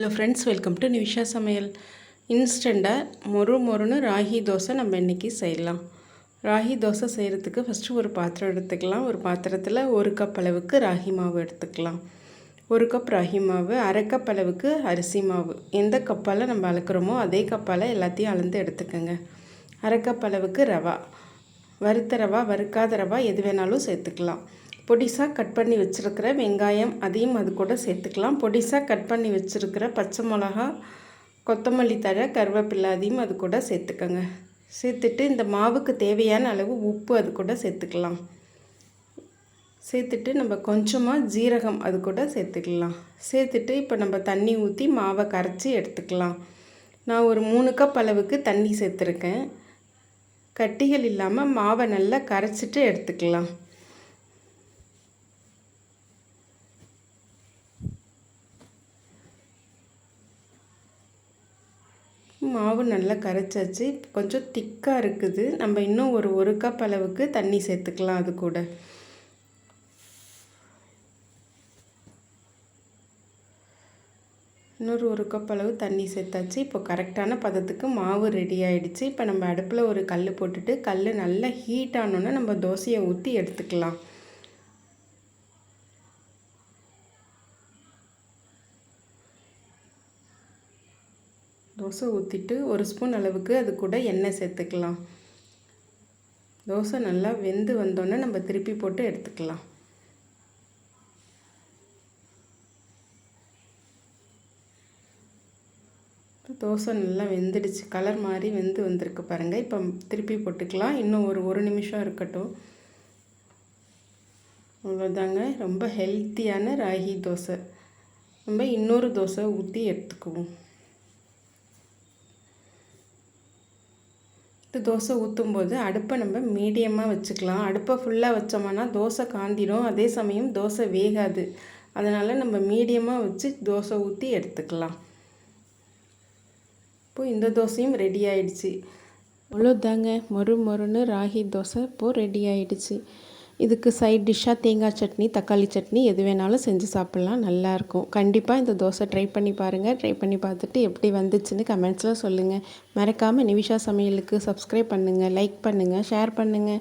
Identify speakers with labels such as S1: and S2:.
S1: Hello friends, welcome to Nivisha சமையல். இன்ஸ்டண்ட்டாக மொறுன்னு ராகி தோசை நம்ம இன்றைக்கி செய்யலாம். ராகி தோசை செய்கிறதுக்கு ஃபஸ்ட்டு ஒரு பாத்திரம் எடுத்துக்கலாம். ஒரு பாத்திரத்தில் 1 கப் அளவுக்கு ராகி மாவு எடுத்துக்கலாம். 1 கப் ராகி மாவு, 1/2 கப் அளவுக்கு அரிசி மாவு. எந்த கப்பால் நம்ம அளக்குறோமோ அதே கப்பால் எல்லாத்தையும் அளந்து எடுத்துக்கோங்க. 1/2 கப் அளவுக்கு ரவா, வறுத்த ரவா, வறுக்காத ரவா எது வேணாலும் சேர்த்துக்கலாம். பொடிசாக கட் பண்ணி வச்சுருக்கிற வெங்காயம் அதையும் அது கூட சேர்த்துக்கலாம். பொடிசாக கட் பண்ணி வச்சுருக்கிற பச்சை மிளகா, கொத்தமல்லி தழை, கருவேப்பிலை அதையும் அது கூட சேர்த்துக்கோங்க. சேர்த்துட்டு இந்த மாவுக்கு தேவையான அளவு உப்பு அது கூட சேர்த்துக்கலாம். சேர்த்துட்டு நம்ம கொஞ்சமாக ஜீரகம் அது கூட சேர்த்துக்கலாம். சேர்த்துட்டு இப்போ நம்ம தண்ணி ஊற்றி மாவை கரைச்சி எடுத்துக்கலாம். நான் ஒரு 3 கப் அளவுக்கு தண்ணி சேர்த்துருக்கேன். கட்டிகள் இல்லாமல் மாவை நல்லா கரைச்சிட்டு எடுத்துக்கலாம். மாவு நல்லா கரைச்சாச்சு. கொஞ்சம் திக்காக இருக்குது. நம்ம இன்னும் ஒரு கப் அளவுக்கு தண்ணி சேர்த்துக்கலாம். அது கூட இன்னொரு 1 கப் அளவு தண்ணி சேர்த்தாச்சு. இப்போ கரெக்டான பதத்துக்கு மாவு ரெடி ஆகிடுச்சு. இப்போ நம்ம அடுப்பில் ஒரு கல் போட்டுட்டு கல் நல்லா ஹீட் ஆனோன்னே நம்ம தோசையை ஊற்றி எடுத்துக்கலாம். தோசை ஊற்றிட்டு 1 ஸ்பூன் அளவுக்கு அது கூட எண்ணெய் சேர்த்துக்கலாம். தோசை நல்லா வெந்து வந்தோடனே நம்ம திருப்பி போட்டு எடுத்துக்கலாம். தோசை நல்லா வெந்துடுச்சு. கலர் மாதிரி வெந்து வந்திருக்கு பாருங்கள். இப்போ திருப்பி போட்டுக்கலாம். இன்னும் ஒரு நிமிஷம் இருக்கட்டும். அவ்வளோதாங்க. ரொம்ப ஹெல்த்தியான ராகி தோசை. நம்ம இன்னொரு தோசை ஊற்றி எடுத்துக்குவோம். தோசை ஊற்றும்போது அடுப்பை நம்ம மீடியமாக வச்சுக்கலாம். அடுப்பை ஃபுல்லாக வச்சோம்னா தோசை காந்திடும். அதே சமயம் தோசை வேகாது. அதனால் நம்ம மீடியமாக வச்சு தோசை ஊற்றி எடுத்துக்கலாம். இப்போது இந்த தோசையும் ரெடி ஆகிடுச்சு. அவ்வளோதாங்க. மொறுன்னு ராகி தோசை இப்போது ரெடி ஆகிடுச்சு. இதுக்கு சைட் டிஷ்ஷாக தேங்காய் சட்னி, தக்காளி சட்னி எது வேணாலும் செஞ்சு சாப்பிட்லாம். நல்லாயிருக்கும். கண்டிப்பாக இந்த தோசை ட்ரை பண்ணி பாருங்கள். ட்ரை பண்ணி பார்த்துட்டு எப்படி வந்துச்சுன்னு கமெண்ட்ஸில் சொல்லுங்கள். மறக்காமல் நிவிஷா சமையலுக்கு சப்ஸ்கிரைப் பண்ணுங்கள், லைக் பண்ணுங்கள், ஷேர் பண்ணுங்கள்.